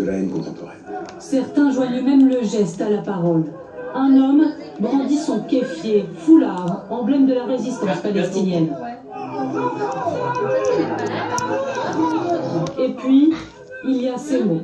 la haine contemporaine. Certains joignent même le geste à la parole. Un homme brandit son kéfier, foulard, emblème de la résistance palestinienne. Et puis, il y a ces mots.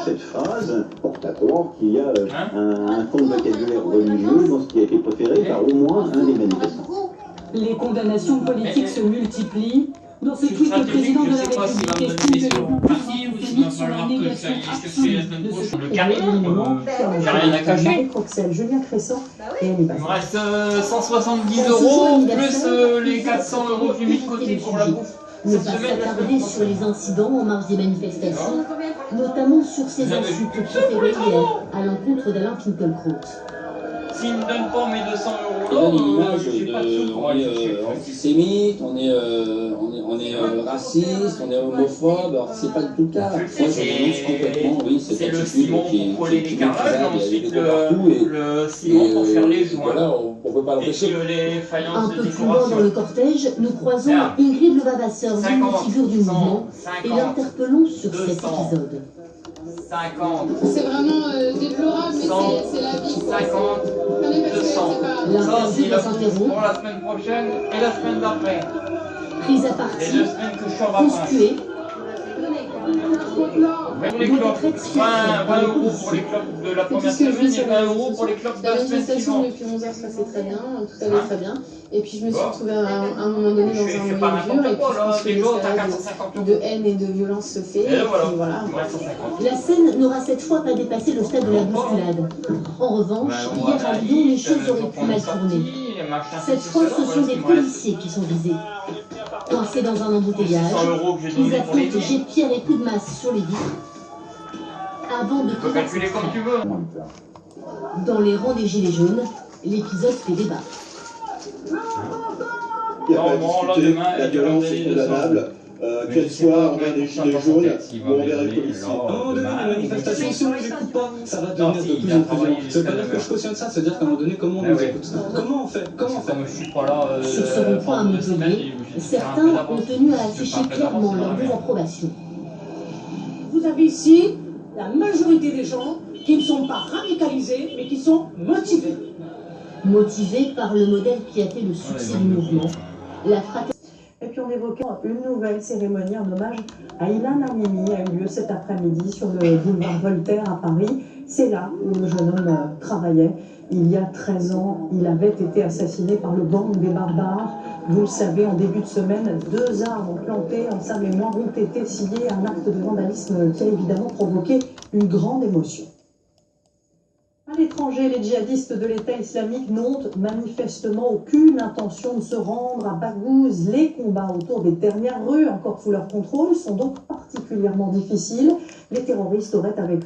Cette phrase porte à croire qu'il y a un fond de vocabulaire religieux dans ce qui a été préféré par au moins un des manifestants. Les condamnations politiques se multiplient. Dans ce tweet, le président de la République estime que les groupes antisémites sont la négation absolue de ce le carré, j'ai rien à cacher. Julien Cresson et Il me reste 170 € plus les 400 € que j'ai mis de côté pour la bouffe. Ne pas s'attarder sur les incidents en marge des manifestations, notamment sur ces insultes proférées hier à l'encontre d'Alain Finkielkraut. S'ils ne me donnent pas mes 200 On donne une € image j'ai pas de sous pour on aller est chercher. antisémite, on est raciste, on est homophobe, alors c'est pas du tout le cas. Moi je dénonce complètement, oui, cette c'est le attitude ciment qui pour coller les carrelages, ensuite partout le ciment pour faire les joints. Voilà, on peut pas Et l'empêcher. puis les Un faïences de peu plus loin dans décoration. le cortège, nous croisons Ingrid Levavasseur, l'une des figures du mouvement, et l'interpellons sur cet 200. épisode. 50, C'est vraiment déplorable, mais 100, c'est la vie. 50, Attendez, parce que 200. c'est pas... L'interview va s'interrompre, Pour la semaine prochaine et la semaine d'après. prise à Les partie, 2 semaines que je suis en vacances. conspuée, Pour les clopes, 20 € pour les clopes de la première semaine et 20 € pour les clopes de La la semaine manifestation suivante. depuis 11h, ça c'est très bien, tout allait très bien. Et puis je me suis retrouvée à un moment donné dans Je un fais pas moyen dur, et n'importe puis quoi je là, pense que des jours t'as l'escalade 450 de €. haine et de violence se fait, Et et voilà, puis voilà. il me reste 150. la scène n'aura cette fois pas dépassé le stade de la bousculade. En revanche, hier à Lyon, les choses auraient pu mal tourner. Cette fois, ce sont des policiers qui sont visés. Coincés dans un embouteillage, 600 € que j'ai ils donné pour les affrontent filles. jet-pierre et coups de masse sur les vitres, avant de Tu peux traverser. calculer comme tu veux. Dans les rangs des Gilets jaunes, l'épisode fait débat. Il n'y a pas à Non, bon, là, discuter, demain, la il violence y a est des condamnable, qu'elle soit envers des gilets jaunes ou envers les policiers. À un moment donné, les manifestations, si on ne les écoute pas, ça va Non, devenir si, de il plus a en plus travaillé violent. Ça veut pas dire que je cautionne ça, c'est-à-dire qu'à un moment donné, comment on Ah nous ouais. écoute ça? Comment on fait? Comment on fait? Comme je suis pas là, Sur ce rond-point à Montpellier, certains ont tenu à afficher clairement leur désapprobation. Vous avez ici la majorité des gens qui ne sont pas radicalisés, mais qui sont motivés. Motivés par le modèle qui a fait le succès du mouvement, la fraternité. Et puis on évoquait une nouvelle cérémonie en hommage à Ilan Halimi a eu lieu cet après-midi sur le boulevard Voltaire à Paris. C'est là où le jeune homme travaillait. Il y a 13 ans, il avait été assassiné par le gang des barbares. Vous le savez, en début de semaine, 2 arbres plantés en sa mémoire ont été sciés, un acte de vandalisme qui a évidemment provoqué une grande émotion. À l'étranger, les djihadistes de l'État islamique n'ont manifestement aucune intention de se rendre à Baghouz. Les combats autour des dernières rues, encore sous leur contrôle, sont donc particulièrement difficiles. Les terroristes auraient avec eux